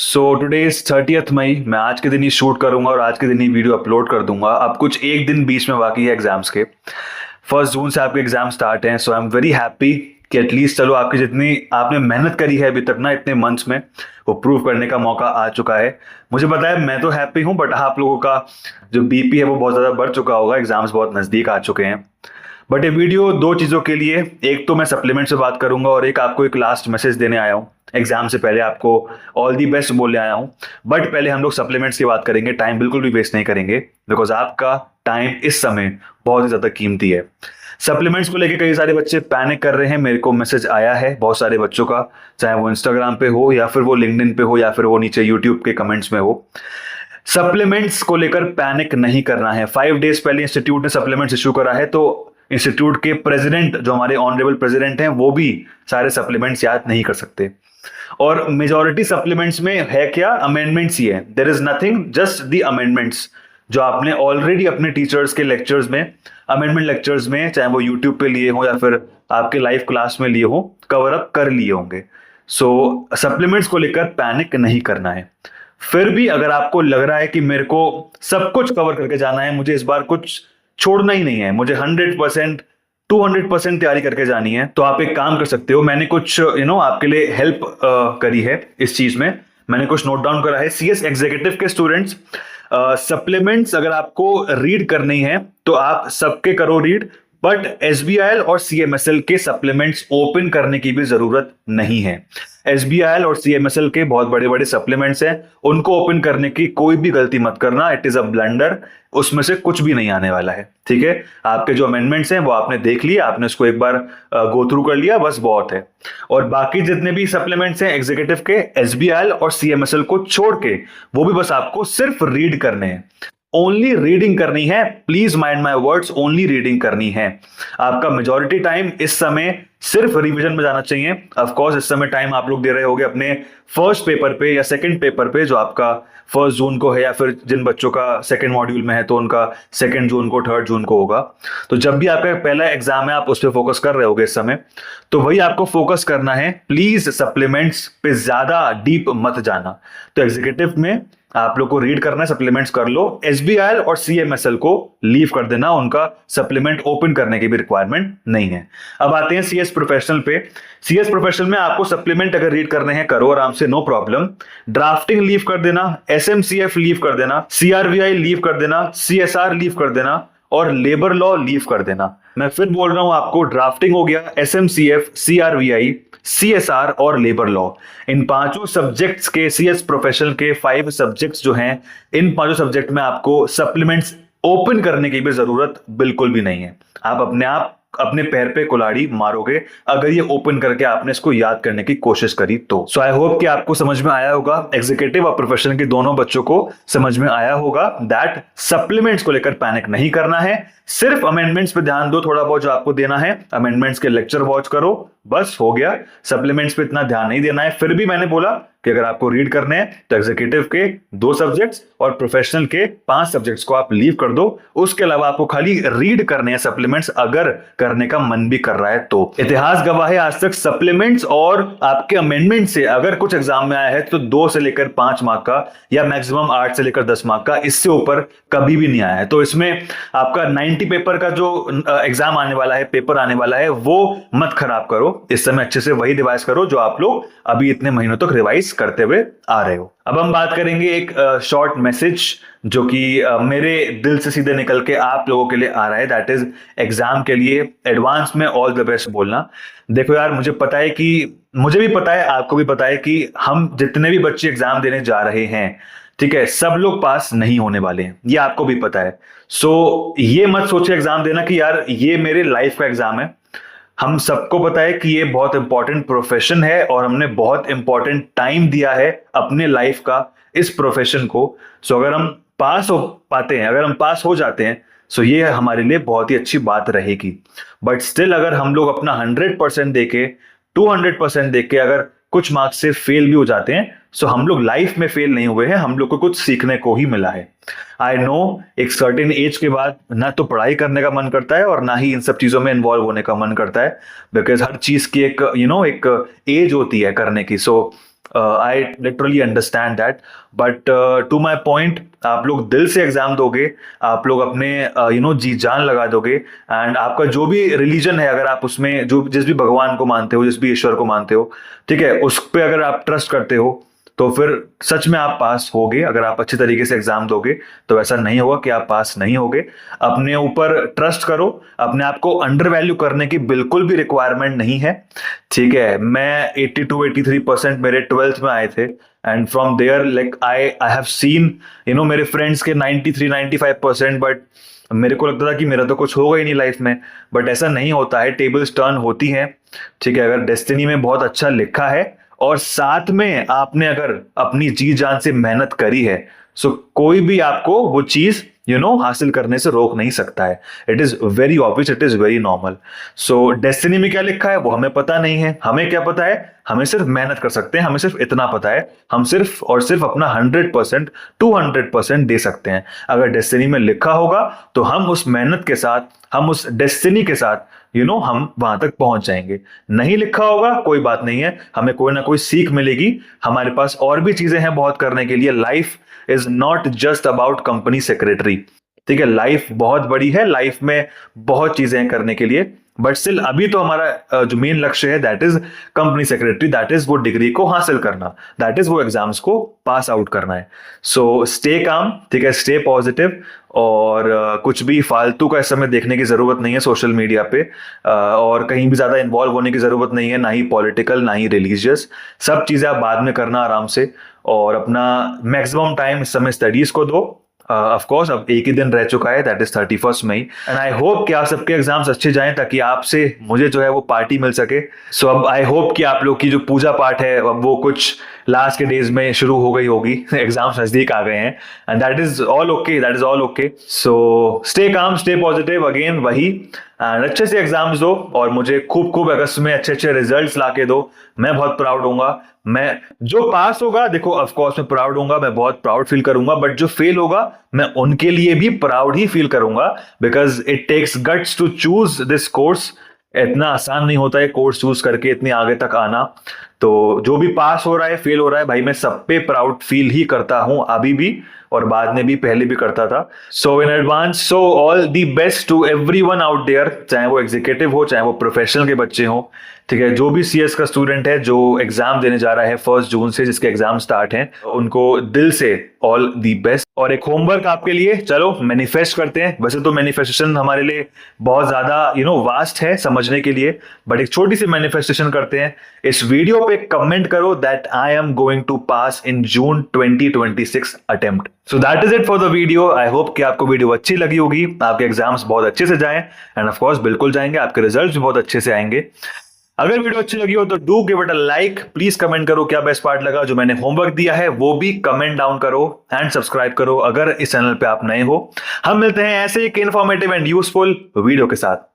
So today is 30 मई। मैं आज के दिन ही शूट करूंगा और आज के दिन ही वीडियो अपलोड कर दूंगा। अब कुछ एक दिन बीच में बाकी है एग्जाम्स के। 1 जून से आपके एग्जाम स्टार्ट हैं। सो आई एम वेरी हैप्पी कि एटलीस्ट चलो आपकी जितनी आपने मेहनत करी है अभी तक ना इतने मंथ्स में, वो प्रूव करने का मौका आ चुका है। मुझे पता है मैं तो हैप्पी हूँ, बट आप लोगों का जो बीपी है वो बहुत ज़्यादा बढ़ चुका होगा। एग्जाम्स बहुत नज़दीक आ चुके हैं। बट ये वीडियो दो चीज़ों के लिए, एक तो मैं सप्लीमेंट से बात करूंगा और एक आपको एक लास्ट मैसेज देने आया हूँ। एग्जाम से पहले आपको ऑल दी बेस्ट बोलने आया हूँ। बट पहले हम लोग सप्लीमेंट्स की बात करेंगे। टाइम बिल्कुल भी वेस्ट नहीं करेंगे, बिकॉज आपका टाइम इस समय बहुत ही ज़्यादा कीमती है। सप्लीमेंट्स को लेके कई सारे बच्चे पैनिक कर रहे हैं। मेरे को मैसेज आया है बहुत सारे बच्चों का, चाहे वो इंस्टाग्राम पे हो या फिर वो लिंक्डइन पे हो या फिर वो नीचे यूट्यूब के कमेंट्स में हो। सप्लीमेंट्स को लेकर पैनिक नहीं करना है। 5 डेज पहले इंस्टीट्यूट ने सप्लीमेंट्स इशू करा है, तो इंस्टीट्यूट के प्रेसिडेंट जो हमारे ऑनरेबल प्रेसिडेंट हैं वो भी सारे सप्लीमेंट्स याद नहीं कर सकते। और मेजॉरिटी सप्लीमेंट्स में है क्या, अमेंडमेंट्स ही है। There is nothing, just the amendments जो आपने ऑलरेडी अपने टीचर्स के लेक्चर्स में, अमेंडमेंट लेक्चर्स में, चाहे वो यूट्यूब पे लिए हो या फिर आपके लाइव क्लास में लिए हो, कवर अप कर लिए होंगे। सो सप्लीमेंट्स को लेकर पैनिक नहीं करना है। फिर भी अगर आपको लग रहा है कि मेरे को सब कुछ कवर करके जाना है, मुझे इस बार कुछ छोड़ना ही नहीं है, मुझे 100% 200% तैयारी करके जानी है, तो आप एक काम कर सकते हो। मैंने कुछ आपके लिए हेल्प करी है इस चीज में। मैंने कुछ नोट डाउन करा है। सीएस एग्जीक्यूटिव के स्टूडेंट्स, सप्लीमेंट्स अगर आपको रीड करनी है तो आप सबके करो रीड, बट एसबीआईएल और सीएमएसएल के सप्लीमेंट्स ओपन करने की भी जरूरत नहीं है। एसबीआईएल और सीएमएसएल के बहुत बड़े बड़े सप्लीमेंट्स हैं, उनको ओपन करने की कोई भी गलती मत करना। इट इज अ ब्लंडर, उसमें से कुछ भी नहीं आने वाला है। ठीक है, आपके जो अमेंडमेंट्स हैं वो आपने देख लिया, आपने उसको एक बार गो थ्रू कर लिया, बस बहुत है। और बाकी जितने भी सप्लीमेंट्स हैं एग्जीक्यूटिव के, एसबीआईएल और सीएमएसएल को छोड़ के, वो भी बस आपको सिर्फ रीड करने हैं। ओनली रीडिंग करनी है। Please mind my words, only reading करनी है। आपका मेजॉरिटी टाइम इस समय सिर्फ रिवीजन में जाना चाहिए। ऑफ कोर्स इस समय टाइम आप लोग दे रहे होगे अपने फर्स्ट पेपर पे या सेकंड पेपर पे, जो आपका 1 जून को है, या फिर जिन बच्चों का सेकंड मॉड्यूल में है तो उनका 2 जून को, 3 जून को होगा। तो जब भी आपका पहला एग्जाम है आप उस पर फोकस कर रहे होगे इस समय, तो वही आपको फोकस करना है। प्लीज सप्लीमेंट्स पे ज्यादा डीप मत जाना। तो एग्जीक्यूटिव में आप लोग को रीड करना है, सप्लीमेंट्स कर लो। एसबीआईएल और सीएमएसएल को लीव कर देना, उनका सप्लीमेंट ओपन करने की भी रिक्वायरमेंट नहीं है। अब आते हैं सीएस प्रोफेशनल पे। सीएस प्रोफेशनल में आपको सप्लीमेंट अगर रीड करने हैं करो आराम से, नो प्रॉब्लम। ड्राफ्टिंग लीव कर देना, एसएमसीएफ लीव कर देना, सीआरवीआई लीव कर देना, सीएसआर लीव कर देना और लेबर लॉ लीव कर देना। मैं फिर बोल रहा हूं आपको, ड्राफ्टिंग हो गया, एसएमसीएफ, सीआरवीआई, सीएसआर और लेबर लॉ। इन पांचों सब्जेक्ट्स के, सीएस प्रोफेशनल के 5 सब्जेक्ट्स जो हैं, इन पांचों सब्जेक्ट में आपको सप्लीमेंट्स ओपन करने की भी जरूरत बिल्कुल भी नहीं है। आप अपने आप अपने पैर पे कुल्हाड़ी मारोगे अगर ये ओपन करके आपने इसको याद करने की कोशिश करी तो। सो आई होप कि आपको समझ में आया होगा, एग्जीक्यूटिव और प्रोफेशनल के दोनों बच्चों को समझ में आया होगा दैट सप्लीमेंट्स को लेकर पैनिक नहीं करना है। सिर्फ अमेंडमेंट्स पे ध्यान दो, थोड़ा बहुत जो आपको देना है, अमेंडमेंट्स के लेक्चर वॉच करो, बस हो गया। सप्लीमेंट्स पे इतना ध्यान नहीं देना है। फिर भी मैंने बोला कि अगर आपको रीड करने हैं तो एग्जीक्यूटिव के 2 सब्जेक्ट्स और प्रोफेशनल के 5 सब्जेक्ट्स को आप लीव कर दो। उसके अलावा आपको खाली रीड करने हैं सप्लीमेंट्स, अगर करने का मन भी कर रहा है तो। इतिहास गवाह है, आज तक सप्लीमेंट्स और आपके अमेंडमेंट से अगर कुछ एग्जाम में आया है तो 2 से लेकर 5 मार्क का, या मैक्सिमम 8 से लेकर 10 मार्क का, इससे ऊपर कभी भी नहीं आया है। तो इसमें आपका 90 पेपर का जो एग्जाम आने वाला है, पेपर आने वाला है, वो मत खराब करो। इस समय अच्छे से वही रिवाइज करो जो आप लोग अभी इतने महीनों तक रिवाइज करते हुए आ रहे हो। अब हम बात करेंगे एक शॉर्ट मैसेज जो कि मेरे दिल से सीधे निकल के आप लोगों के लिए आ रहा है, दैट इज एग्जाम के लिए एडवांस में ऑल द बेस्ट बोलना। देखो यार, मुझे पता है कि, मुझे भी पता है, आपको भी पता है कि हम जितने भी बच्चे एग्जाम देने जा रहे हैं, ठीक है, सब लोग पास नहीं होने वाले हैं, ये आपको भी पता है। सो ये मत सोचे एग्जाम देना कि यार ये मेरे लाइफ का एग्जाम है। हम सबको पता है कि ये बहुत इंपॉर्टेंट प्रोफेशन है और हमने बहुत इंपॉर्टेंट टाइम दिया है अपने लाइफ का इस प्रोफेशन को। सो अगर हम पास हो पाते हैं, अगर हम पास हो जाते हैं, सो ये हमारे लिए बहुत ही अच्छी बात रहेगी। बट स्टिल अगर हम लोग अपना 100% देके, 200% देके अगर कुछ मार्क्स से फेल भी हो जाते हैं, सो हम लोग लाइफ में फेल नहीं हुए हैं, हम लोग को कुछ सीखने को ही मिला है। आई नो एक सर्टेन एज के बाद ना तो पढ़ाई करने का मन करता है और ना ही इन सब चीजों में इन्वॉल्व होने का मन करता है, बिकॉज हर चीज की एक एक एज होती है करने की। So I literally understand that, but to my point, आप लोग दिल से एग्जाम दोगे, आप लोग अपने जी जान लगा दोगे, एंड आपका जो भी रिलीजन है, अगर आप उसमें जो जिस भी भगवान को मानते हो, जिस भी ईश्वर को मानते हो, ठीक है, उस पर अगर आप ट्रस्ट करते हो तो फिर सच में आप पास होगे। अगर आप अच्छे तरीके से एग्जाम दोगे तो ऐसा नहीं होगा कि आप पास नहीं होगे। अपने ऊपर ट्रस्ट करो, अपने आप को अंडर वैल्यू करने की बिल्कुल भी रिक्वायरमेंट नहीं है, ठीक है। मैं 82-83% मेरे 12th में आए थे, and from there like I have seen मेरे फ्रेंड्स के 93-95%, बट मेरे को लगता था कि मेरा तो कुछ होगा ही नहीं लाइफ में। बट ऐसा नहीं होता है, टेबल्स टर्न होती हैं, ठीक है। अगर डेस्टिनी में बहुत अच्छा लिखा है और साथ में आपने अगर अपनी जी जान से मेहनत करी है, सो कोई भी आपको वो चीज हासिल करने से रोक नहीं सकता है। It is very obvious, it is very normal. So destiny में क्या लिखा है वो हमें पता नहीं है। हमें क्या पता है? हमें सिर्फ मेहनत कर सकते हैं, हमें सिर्फ इतना पता है, हम सिर्फ और सिर्फ अपना 100% 200% दे सकते हैं। अगर डेस्टिनी में लिखा होगा तो हम उस मेहनत के साथ, हम उस डेस्टिनी के साथ हम वहां तक पहुंच जाएंगे। नहीं लिखा होगा कोई बात नहीं है, हमें कोई ना कोई सीख मिलेगी। हमारे पास और भी चीजें हैं बहुत करने के लिए। Life is not just about company secretary, ठीक है। लाइफ बहुत बड़ी है, लाइफ में बहुत चीजें हैं करने के लिए, बट स्टिल अभी तो हमारा जो मेन लक्ष्य है that is company secretary, that is वो डिग्री को हासिल करना, दैट इज वो एग्जाम्स को पास आउट करना है। सो स्टे काम, ठीक है, स्टे पॉजिटिव, और कुछ भी फालतू का इस समय देखने की जरूरत नहीं है सोशल मीडिया पे, और कहीं भी ज्यादा इन्वॉल्व होने की जरूरत नहीं है, ना ही पॉलिटिकल ना ही रिलीजियस। सब चीजें आप बाद में करना आराम से, और अपना मैक्सिमम टाइम इस समय स्टडीज को दो। ऑफ कोर्स अब एक ही दिन रह चुका है, that is 31 May, and I hope कि आप सबके एग्जाम्स अच्छे जाएं ताकि आपसे मुझे जो है वो पार्टी मिल सके। सो अब आई होप कि आप लोग की जो पूजा पाठ है अब वो कुछ लास्ट के डेज में शुरू हो गई होगी, एग्जाम्स नजदीक आ गए हैं, and that is all okay, that is all okay. So stay calm, stay positive, again वही, एंड अच्छे से एग्जाम्स दो, और मुझे खूब खूब अगस्त में अच्छे अच्छे रिजल्ट्स लाके दो। मैं बहुत प्राउड होऊंगा। मैं जो पास होगा, देखो ऑफ कोर्स मैं प्राउड होऊंगा, मैं बहुत प्राउड फील करूंगा, बट जो फेल होगा मैं उनके लिए भी प्राउड ही फील करूंगा, because it takes guts to choose this course. इतना आसान नहीं होता है कोर्स चूज करके इतने आगे तक आना। तो जो भी पास हो रहा है, फेल हो रहा है, भाई मैं सब पे प्राउड फील ही करता हूं, अभी भी और बाद में भी, पहले भी करता था। So in advance, so all the best to everyone out there, चाहे वो एग्जीक्यूटिव हो, चाहे वो प्रोफेशनल के बच्चे हो, ठीक है। जो भी सीएस का स्टूडेंट है जो एग्जाम देने जा रहा है 1 जून से, जिसके एग्जाम स्टार्ट हैं, उनको दिल से ऑल दी बेस्ट। और एक होमवर्क आपके लिए, चलो मैनिफेस्ट करते हैं। वैसे तो मैनिफेस्टेशन हमारे लिए बहुत ज्यादा वास्ट है समझने के लिए, बट एक छोटी सी मैनिफेस्टेशन करते हैं। इस वीडियो पे कमेंट करो that I am going to pass in June 2026 attempt. So that is it for the video. I hope कि आपको वीडियो अच्छी लगी होगी, आपके एग्जाम्स बहुत अच्छे से जाएं, एंड ऑफ कोर्स बिल्कुल जाएंगे, आपके रिजल्ट्स भी बहुत अच्छे से आएंगे। अगर वीडियो अच्छी लगी हो तो do give it a like, please comment करो क्या बेस्ट पार्ट लगा, जो मैंने होमवर्क दिया है वो भी कमेंट डाउन करो, एंड सब्सक्राइब करो अगर इस चैनल पे आप नए हो। हम मिलते हैं ऐसे एक इन्फॉर्मेटिव एंड यूजफुल वीडियो के साथ।